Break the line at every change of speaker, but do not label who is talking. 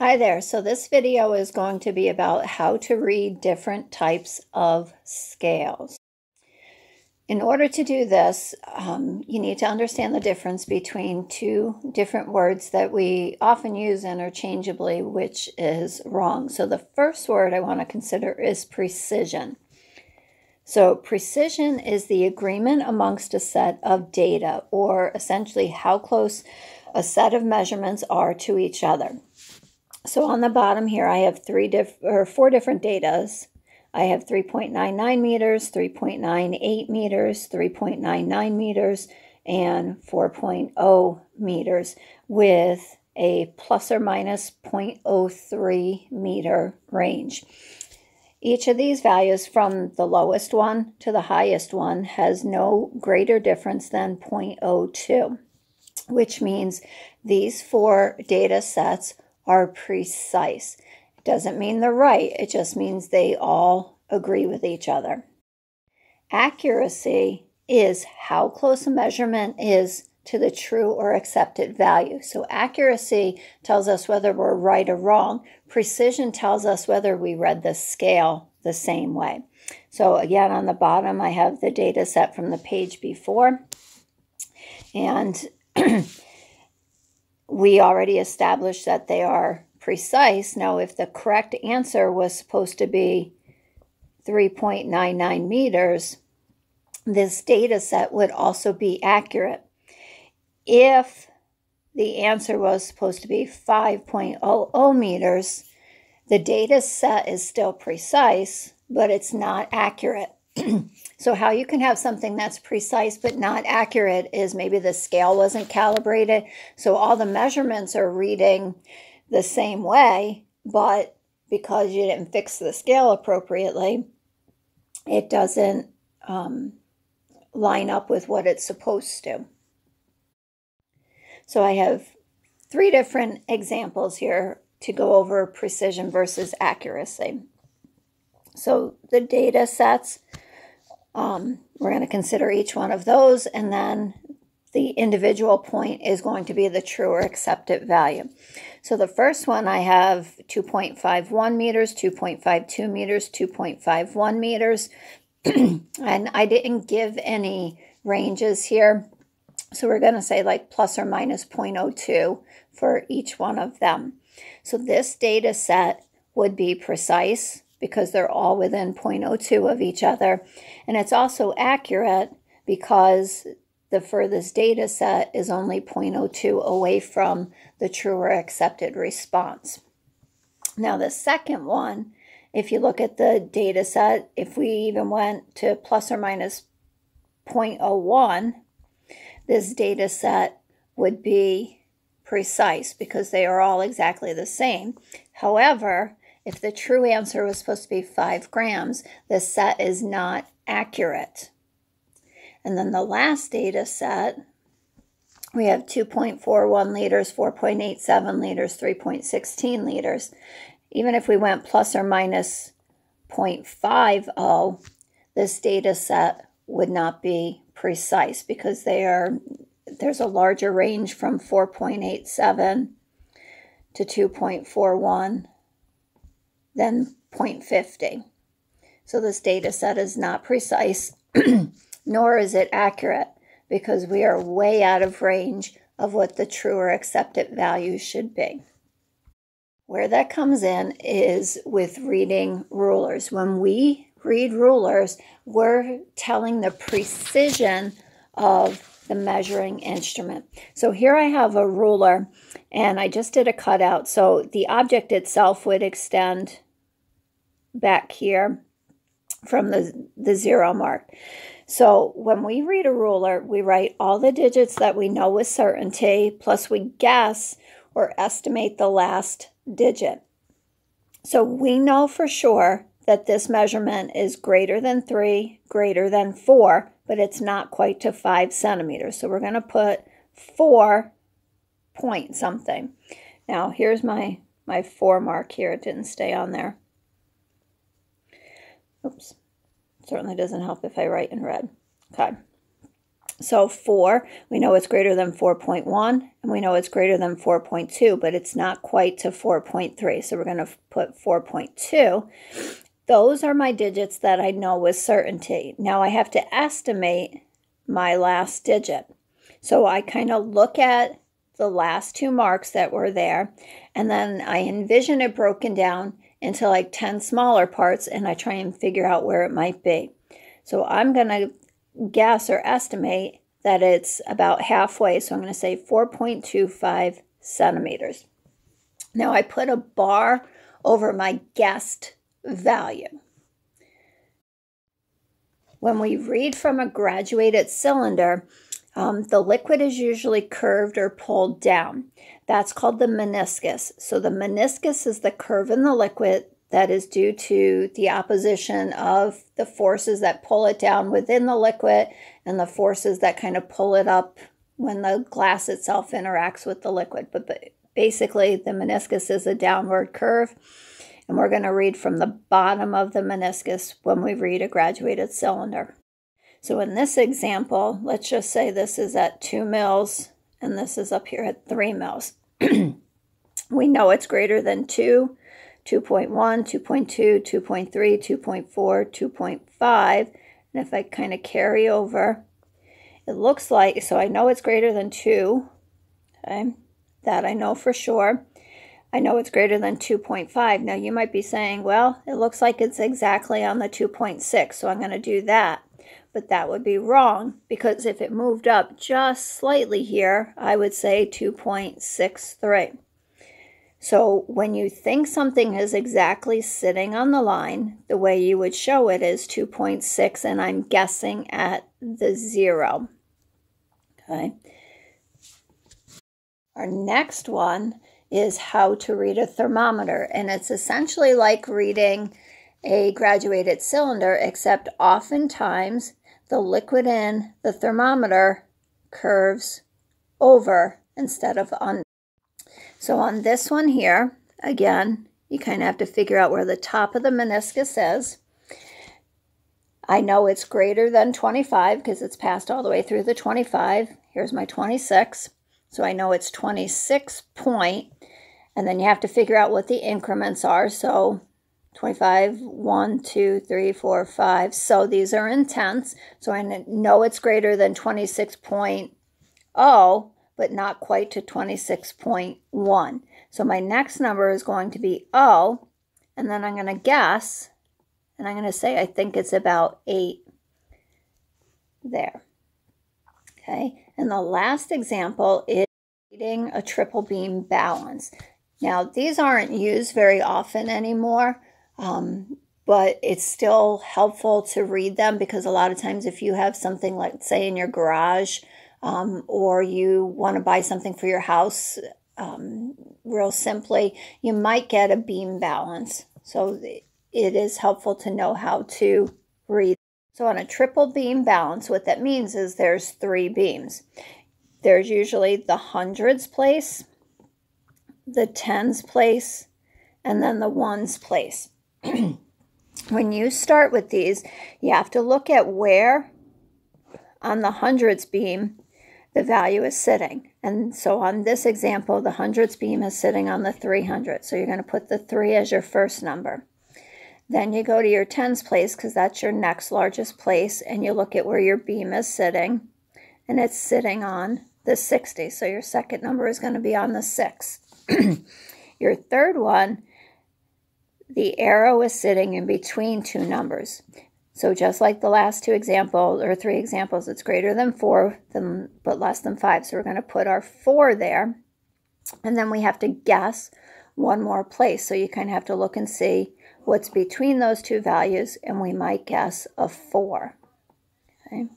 Hi there. So this video is going to be about how to read different types of scales. In order to do this, you need to understand the difference between two different words that we often use interchangeably, which is wrong. So the first word I want to consider is precision. So precision is the agreement amongst a set of data, or essentially how close a set of measurements are to each other. So on the bottom here, I have four different datas. I have 3.99 meters, 3.98 meters, 3.99 meters, and 4.0 meters with a plus or minus 0.03 meter range. Each of these values from the lowest one to the highest one has no greater difference than 0.02, which means these four data sets are precise. It doesn't mean they're right, it just means they all agree with each other. Accuracy is how close a measurement is to the true or accepted value. So accuracy tells us whether we're right or wrong. Precision tells us whether we read the scale the same way. So again, on the bottom, I have the data set from the page before. And we already established that they are precise. Now, if the correct answer was supposed to be 3.99 meters, this data set would also be accurate. If the answer was supposed to be 5.00 meters, the data set is still precise, but it's not accurate. So how you can have something that's precise but not accurate is maybe the scale wasn't calibrated, so all the measurements are reading the same way, but because you didn't fix the scale appropriately, it doesn't line up with what it's supposed to. So I have three different examples here to go over precision versus accuracy. So the data sets, we're going to consider each one of those, and then the individual point is going to be the true or accepted value. So the first one, I have 2.51 meters, 2.52 meters, 2.51 meters, and I didn't give any ranges here. So we're going to say like plus or minus 0.02 for each one of them. So this data set would be precise because they're all within 0.02 of each other. And it's also accurate because the furthest data set is only 0.02 away from the true or accepted response. Now the second one, if you look at the data set, if we even went to plus or minus 0.01, this data set would be precise because they are all exactly the same. However, if the true answer was supposed to be 5 grams, the set is not accurate. And then the last data set, we have 2.41 liters, 4.87 liters, 3.16 liters. Even if we went plus or minus 0.50, this data set would not be precise because there's a larger range from 4.87 to 2.41 than 0.50. So this data set is not precise, nor is it accurate, because we are way out of range of what the true or accepted value should be. Where that comes in is with reading rulers. When we read rulers, we're telling the precision of the measuring instrument. So here I have a ruler, and I just did a cutout. So the object itself would extend back here from the 0 mark. So when we read a ruler, we write all the digits that we know with certainty, plus we guess or estimate the last digit. So we know for sure that this measurement is greater than 3, greater than 4, but it's not quite to 5 centimeters. So we're going to put 4 point something. Now here's my 4 mark here. It didn't stay on there. Oops. Certainly doesn't help if I write in red. Okay. So 4, we know it's greater than 4.1, and we know it's greater than 4.2, but it's not quite to 4.3. So we're going to put 4.2. Those are my digits that I know with certainty. Now I have to estimate my last digit. So I kind of look at the last two marks that were there, and then I envision it broken down into like 10 smaller parts, and I try and figure out where it might be. So I'm going to guess or estimate that it's about halfway. So I'm going to say 4.25 centimeters. Now I put a bar over my guessed value. When we read from a graduated cylinder, the liquid is usually curved or pulled down. That's called the meniscus. So the meniscus is the curve in the liquid that is due to the opposition of the forces that pull it down within the liquid and the forces that kind of pull it up when the glass itself interacts with the liquid. But basically, the meniscus is a downward curve, and we're going to read from the bottom of the meniscus when we read a graduated cylinder. So in this example, let's just say this is at 2 mils, and this is up here at 3 mils. We know it's greater than 2, 2.1, 2.2, 2.3, 2.4, 2.5. And if I kind of carry over, it looks like, so I know it's greater than 2. Okay, that I know for sure. I know it's greater than 2.5. Now you might be saying, well, it looks like it's exactly on the 2.6, so I'm going to do that. But that would be wrong, because if it moved up just slightly here, I would say 2.63. So when you think something is exactly sitting on the line, the way you would show it is 2.6, and I'm guessing at the 0. Okay. Our next one is how to read a thermometer, and it's essentially like reading a graduated cylinder, except oftentimes the liquid in the thermometer curves over instead of under. So on this one here, again, you kind of have to figure out where the top of the meniscus is. I know it's greater than 25 because it's passed all the way through the 25. Here's my 26. So I know it's 26 point, and then you have to figure out what the increments are. So 25, 1, 2, 3, 4, 5. So these are in tenths. So I know it's greater than 26.0, but not quite to 26.1. So my next number is going to be O, and then I'm going to guess, and I'm going to say I think it's about 8 there. Okay, and the last example is reading a triple beam balance. Now, these aren't used very often anymore, but it's still helpful to read them, because a lot of times if you have something like, say, in your garage, or you want to buy something for your house, real simply, you might get a beam balance. So it is helpful to know how to read. So on a triple beam balance, what that means is there's 3 beams. There's usually the hundreds place, the tens place, and then the ones place. When you start with these, you have to look at where on the hundreds beam the value is sitting. And so on this example, the hundreds beam is sitting on the 300. So you're going to put the 3 as your first number. Then you go to your tens place, because that's your next largest place, and you look at where your beam is sitting, and it's sitting on the 60. So your second number is going to be on the 6. Your third one, the arrow is sitting in between 2 numbers. So just like the last 2 examples, or 3 examples, it's greater than 4, but less than 5. So we're going to put our 4 there. And then we have to guess one more place. So you kind of have to look and see what's between those 2 values, and we might guess a 4. Okay.